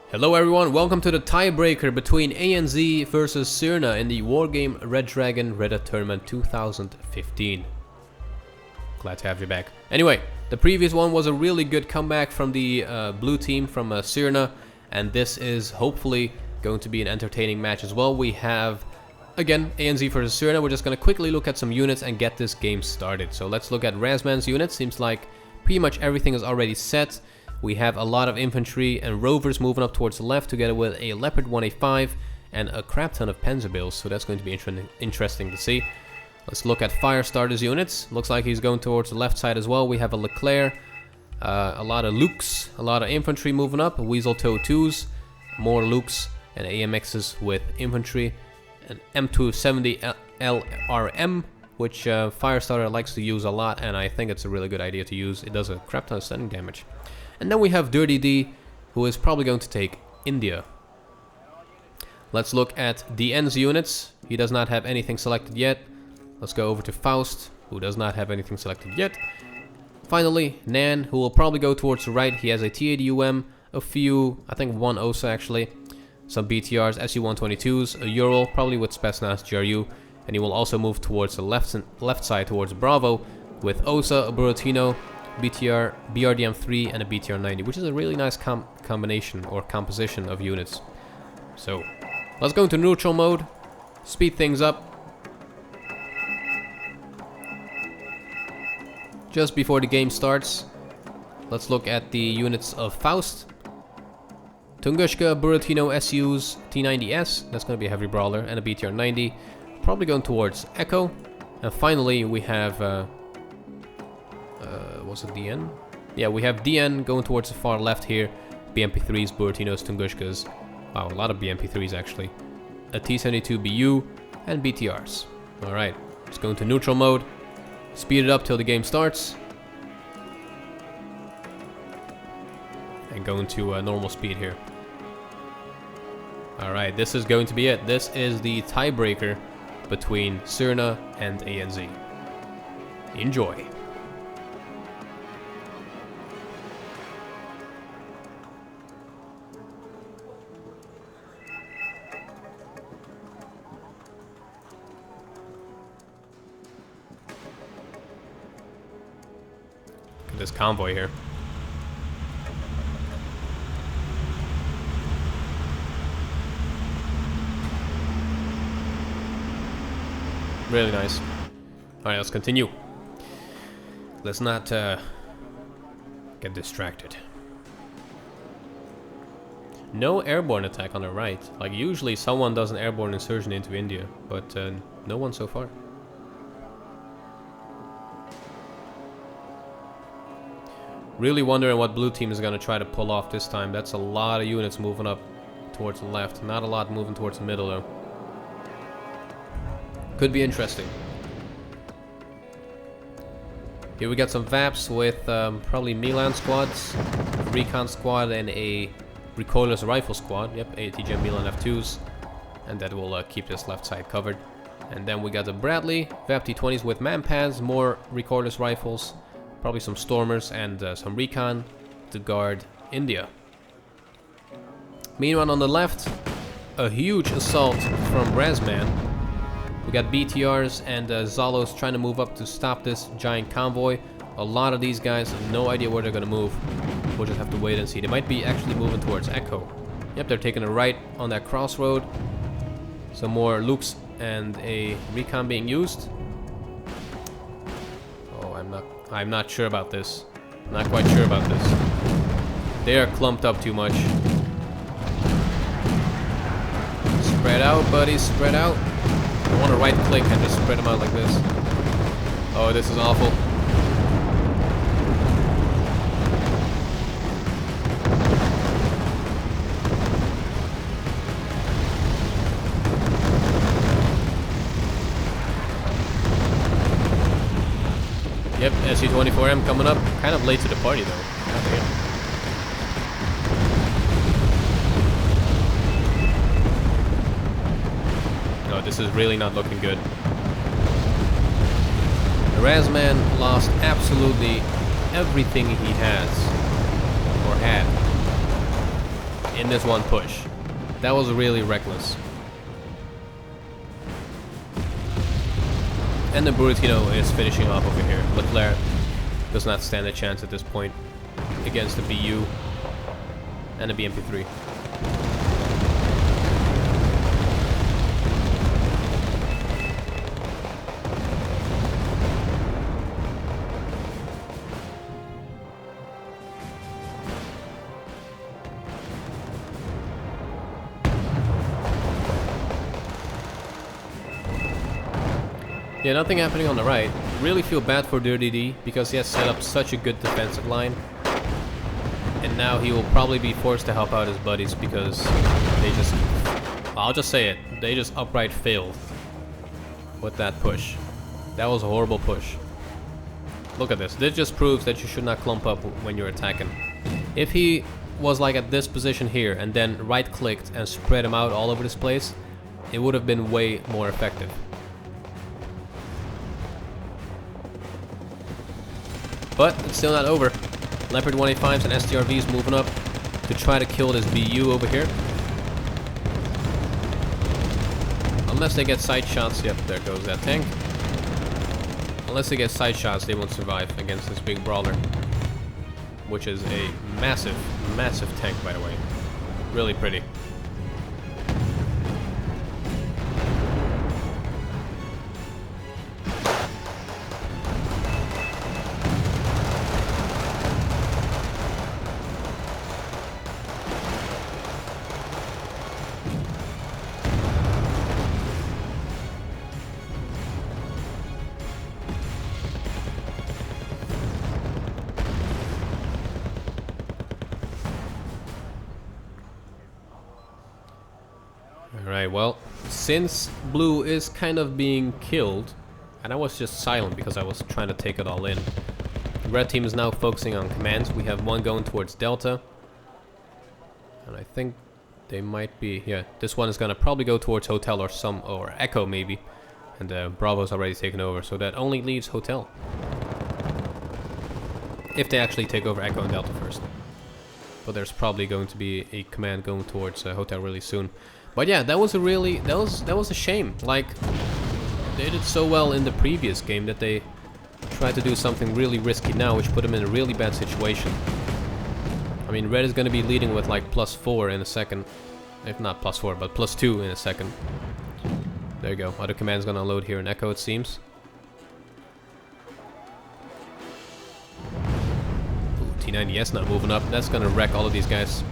Hello everyone, welcome to the tiebreaker between ANZ versus Crna in the Wargame Red Dragon Reddit Tournament 2015. Glad to have you back. Anyway, the previous one was a really good comeback from the blue team from Crna, and this is hopefully going to be an entertaining match as well. We have, again, ANZ versus Crna. We're just going to quickly look at some units and get this game started. So let's look at Razman's units. Seems like pretty much everything is already set. We have a lot of infantry and rovers moving up towards the left together with a Leopard 1A5 and a crap ton of Panzerbills, so that's going to be interesting to see. Let's look at Firestarter's units. Looks like he's going towards the left side as well. We have a Leclerc, a lot of Lukes, a lot of infantry moving up, Weasel Toe 2s, more Lukes and AMXs with infantry, an M270 LRM, which Firestarter likes to use a lot, and I think it's a really good idea to use. It does a crap ton of stunning damage. And then we have Dirty D, who is probably going to take India. Let's look at DN's units. He does not have anything selected yet. Let's go over to Faust, who does not have anything selected yet. Finally, Nan, who will probably go towards the right. He has a T80UM, a few, I think one OSA actually, some BTRs, SU-122s, a Ural, probably with Spetsnaz GRU, and he will also move towards the left side towards Bravo with OSA, a Buratino, BTR, BRDM3 and a BTR90, which is a really nice combination or composition of units. So, let's go into neutral mode, speed things up. Just before the game starts, let's look at the units of Faust. Tunguska, Buratino, SUs, T90S, that's going to be a heavy brawler, and a BTR90, probably going towards Echo. And finally we have was it DN? Yeah, we have DN going towards the far left here. BMP3s, Buratinos, Tungushkas. Wow, a lot of BMP3s actually. A T72BU and BTRs. Alright, let's go into neutral mode. Speed it up till the game starts. And go into normal speed here. Alright, this is going to be it. This is the tiebreaker between Crna and ANZ. Enjoy. This convoy here. Really nice. Alright, let's continue. Let's not get distracted. No airborne attack on the right. Like usually someone does an airborne insurgent into India, but no one so far. Really wondering what blue team is going to try to pull off this time. That's a lot of units moving up towards the left. Not a lot moving towards the middle though. Could be interesting. Here we got some VAPs with probably Milan squads, a Recon squad and a recoilless rifle squad. Yep, ATGM Milan F2s. And that will keep this left side covered. And then we got the Bradley, VAP T20s with manpads, more recoilless rifles. Probably some Stormers and some Recon to guard India. Meanwhile on the left, a huge assault from Razman. We got BTRs and Zalos trying to move up to stop this giant convoy. A lot of these guys have no idea where they're going to move. We'll just have to wait and see. They might be actually moving towards Echo. Yep, they're taking a right on that crossroad. Some more Lukes and a Recon being used. Oh, I'm not sure about this. Not quite sure about this. They are clumped up too much. Spread out, buddy, spread out. I want to right click and just spread them out like this. Oh, this is awful. Yep, SU-24M coming up. Kind of late to the party though. No, this is really not looking good. Razman lost absolutely everything he has, or had, in this one push. That was really reckless. And the Buratino is finishing off over here. Leclerc does not stand a chance at this point against the BU and the BMP3. Yeah, nothing happening on the right. Really feel bad for Dirty D because he has set up such a good defensive line. And now he will probably be forced to help out his buddies because they just... I'll just say it. They just upright failed with that push. That was a horrible push. Look at this. This just proves that you should not clump up when you're attacking. If he was like at this position here and then right-clicked and spread him out all over this place, it would have been way more effective. But it's still not over. Leopard 185s and STRVs moving up to try to kill this BU over here. Unless they get side shots. Yep, there goes that tank. Unless they get side shots, they won't survive against this big brawler. Which is a massive, massive tank, by the way. Really pretty. Alright, well, since blue is kind of being killed, and I was just silent because I was trying to take it all in. The red team is now focusing on commands. We have one going towards Delta. And I think they might be... Yeah, this one is going to probably go towards Hotel or Echo maybe. And Bravo's already taken over, so that only leaves Hotel. If they actually take over Echo and Delta first. But there's probably going to be a command going towards Hotel really soon. But yeah, that was a really... That was a shame. Like, they did so well in the previous game that they tried to do something really risky now, which put them in a really bad situation. I mean, red is going to be leading with like +4 in a second. If not +4, but +2 in a second. There you go. Other command's going to load here in Echo, it seems. Ooh, T90S not moving up. That's going to wreck all of these guys.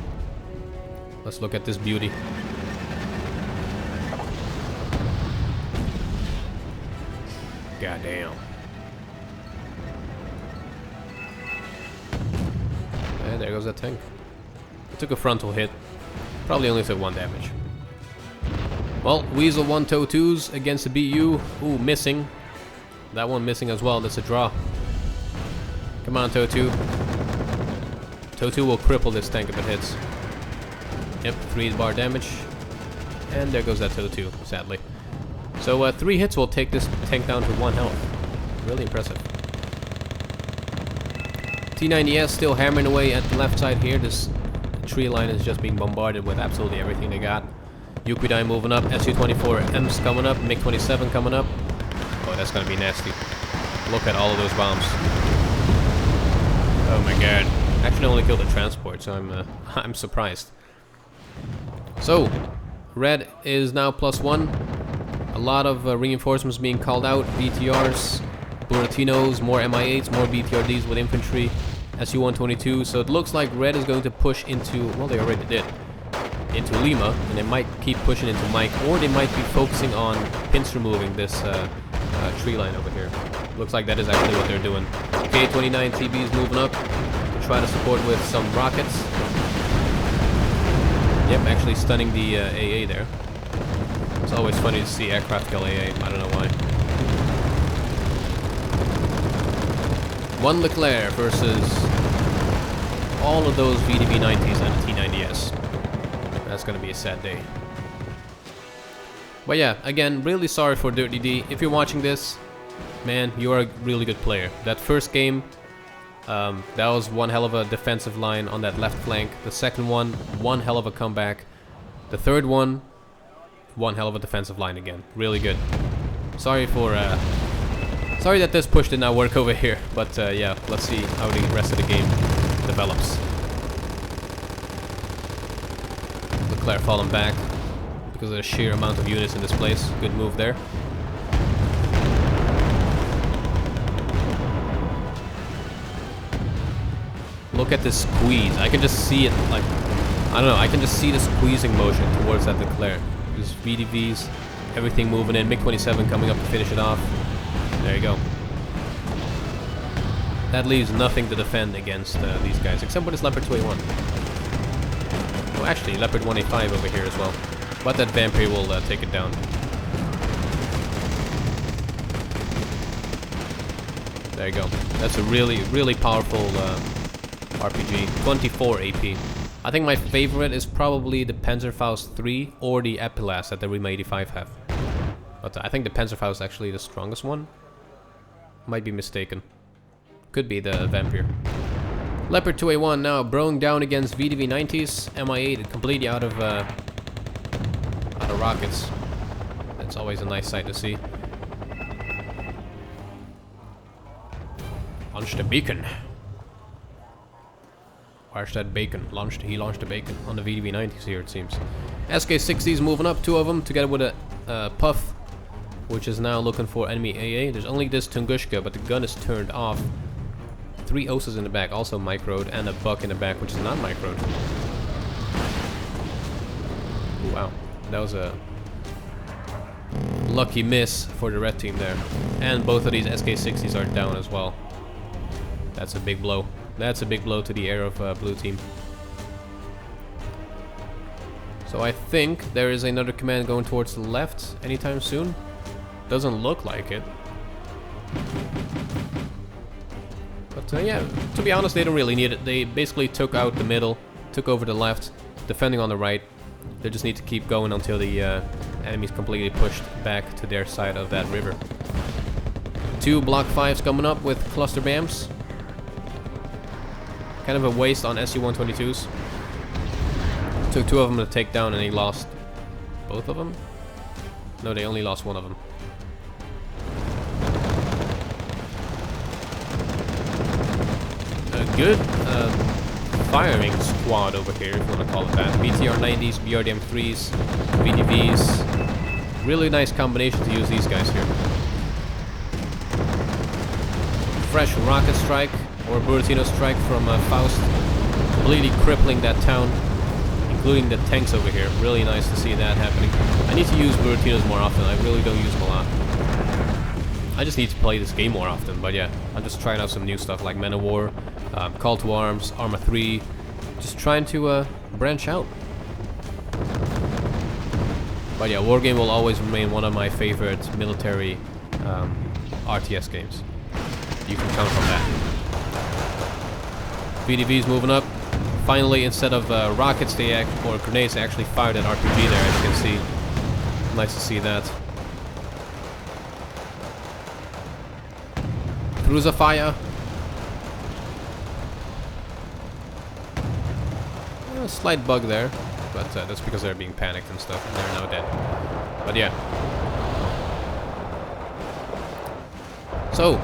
Let's look at this beauty. Goddamn. And there goes that tank. It took a frontal hit. Probably only took 1 damage. Well, Weasel 1 toe 2s against the BU. Ooh, missing. That one missing as well. That's a draw. Come on, toe 2. Toe 2 will cripple this tank if it hits. Yep, 3 bar damage. And there goes that toe 2, sadly. So 3 hits will take this tank down to 1 health. Really impressive. T90S still hammering away at the left side here. This tree line is just being bombarded with absolutely everything they got. Yukwidai moving up. Su-24M's coming up. MiG-27 coming up. Oh, that's gonna be nasty. Look at all of those bombs. Oh my god. Actually only killed the transport, so I'm surprised. So, red is now +1. A lot of reinforcements being called out. BTRs, Buratinos, more MI8s, more BTRDs with infantry, Su-122. So it looks like red is going to push into, well, they already did, into Lima, and they might keep pushing into Mike, or they might be focusing on pincer moving this tree line over here. Looks like that is actually what they're doing. K-29 TB is moving up to try to support with some rockets. Yep, actually stunning the AA there. It's always funny to see aircraft kill AA, I don't know why. One Leclerc versus all of those VDB-90s and T-90S. That's gonna be a sad day. But yeah, again, really sorry for Dirty D. If you're watching this, man, you are a really good player. That first game, That was one hell of a defensive line on that left flank. The second one hell of a comeback. The third one hell of a defensive line again. Really good. Sorry that this push did not work over here, but yeah, let's see how the rest of the game develops. Leclerc falling back because of the sheer amount of units in this place. Good move there. Look at this squeeze. I can just see it, like, I don't know, I can just see the squeezing motion towards that Leclerc. Just VDVs, everything moving in. MiG-27 coming up to finish it off. There you go. That leaves nothing to defend against these guys, except for this Leopard 2A1. Oh, actually, Leopard 1A5 over here as well. But that Vampire will take it down. There you go. That's a really, really powerful RPG. 24 AP. I think my favorite is probably the Panzerfaust 3 or the Epilas that the Rima 85 have. But I think the Panzerfaust is actually the strongest one. Might be mistaken. Could be the Vampire. Leopard 2A1 now broing down against VDV 90s. MI8 completely out of rockets. That's always a nice sight to see. Launched a beacon. Where's that bacon? He launched a bacon on the VDV 90s here, it seems. SK60s moving up, 2 of them, together with a Puff, which is now looking for enemy AA. There's only this Tunguska, but the gun is turned off. 3 Osas in the back, also microed, and a Buck in the back, which is not microed. Ooh, wow, that was a lucky miss for the red team there. And both of these SK60s are down as well. That's a big blow. That's a big blow to the air of blue team. So I think there is another command going towards the left anytime soon. Doesn't look like it. But yeah, to be honest, they don't really need it. They basically took out the middle, took over the left, defending on the right. They just need to keep going until the enemy's completely pushed back to their side of that river. 2 Block 5s coming up with cluster BAMs. Kind of a waste on SU-122s. Took 2 of them to take down and he lost both of them? No, they only lost 1 of them. A good firing squad over here, if you want to call it that. BTR-90s, BRDM-3s, VDVs. Really nice combination to use these guys here. Fresh rocket strike. Or Buratino strike from Faust, completely crippling that town, including the tanks over here. Really nice to see that happening. I need to use Buratinos more often. I really don't use them a lot. I just need to play this game more often. But yeah, I'm just trying out some new stuff like Men of War, Call to Arms, Arma 3. Just trying to branch out. But yeah, Wargame will always remain one of my favorite military RTS games. You can count on that. VDV's moving up. Finally, instead of rockets or grenades, they actually fired an RPG there, as you can see. Nice to see that. Cruiser fire. A slight bug there, but that's because they're being panicked and stuff, and they're now dead. But yeah. So,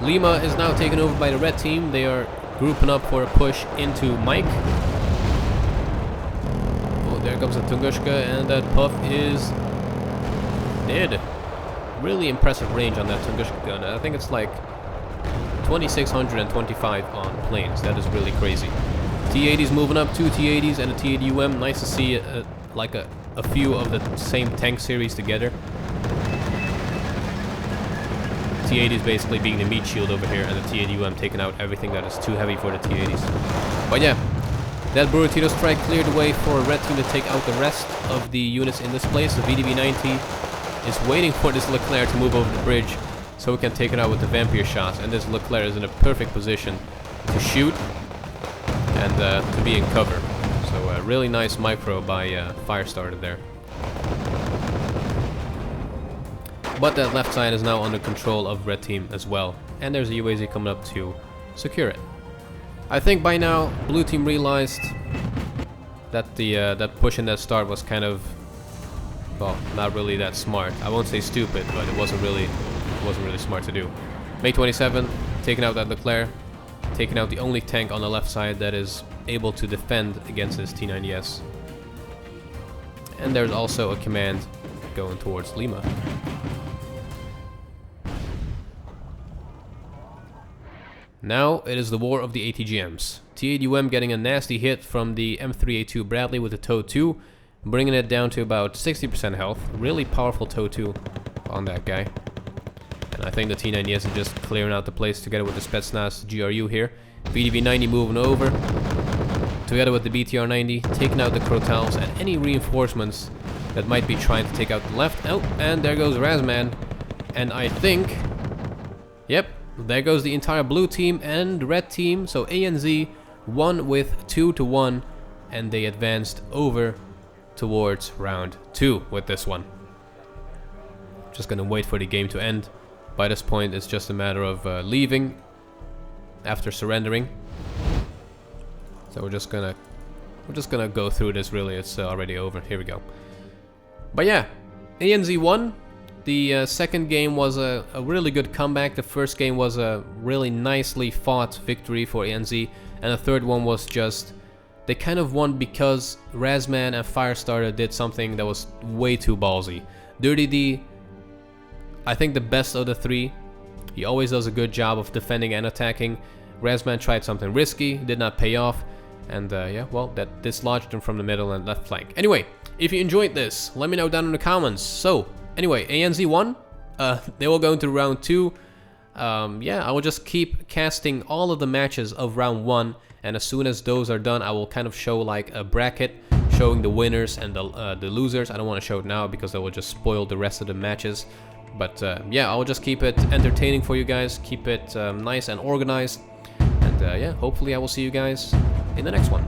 Lima is now taken over by the red team. They are grouping up for a push into Mike. Oh, there comes a Tunguska, and that Puff is dead. Really impressive range on that Tunguska gun. I think it's like 2625 on planes. That is really crazy. T-80s moving up, 2 T-80s and a T-80UM. Nice to see like a few of the same tank series together. T-80s basically being the meat shield over here, and the T-80UM taking out everything that is too heavy for the T-80s. But yeah, that Buratino strike cleared the way for a red team to take out the rest of the units in this place. The VDV-90 is waiting for this Leclerc to move over the bridge so we can take it out with the Vampire shots, and this Leclerc is in a perfect position to shoot and to be in cover. So a really nice micro by Firestarter there. But that left side is now under control of red team as well. And there's a UAZ coming up to secure it. I think by now blue team realized that that push in that start was kind of, well, not really that smart. I won't say stupid, but it wasn't really smart to do. May 27, taking out that Leclerc, taking out the only tank on the left side that is able to defend against this T90S. And there's also a command going towards Lima. Now it is the war of the ATGMs. T80UM getting a nasty hit from the M3A2 Bradley with the TOW 2, bringing it down to about 60% health. Really powerful TOW 2 on that guy. And I think the T90S is just clearing out the place together with the Spetsnaz GRU here. VDV90 moving over, together with the BTR90, taking out the Crotals and any reinforcements that might be trying to take out the left. Oh, and there goes Razman. And I think, yep, there goes the entire blue team and red team. So ANZ won with 2-1, and they advanced over towards round 2 with this one. Just gonna wait for the game to end. By this point, it's just a matter of leaving after surrendering. So we're just gonna go through this. Really, it's already over. Here we go. But yeah, ANZ won. The second game was a really good comeback. The first game was a really nicely fought victory for ANZ, and the third one was just, they kind of won because Razman and Firestarter did something that was way too ballsy. Dirty D, I think the best of the three. He always does a good job of defending and attacking. Razman tried something risky, did not pay off, and yeah, well, that dislodged him from the middle and left flank. Anyway, if you enjoyed this, let me know down in the comments. So, anyway, ANZ won. They will go into round 2. Yeah, I will just keep casting all of the matches of round 1, and as soon as those are done, I will kind of show like a bracket showing the winners and the losers. I don't want to show it now because that will just spoil the rest of the matches. But yeah, I will just keep it entertaining for you guys, keep it nice and organized. And yeah, hopefully I will see you guys in the next one.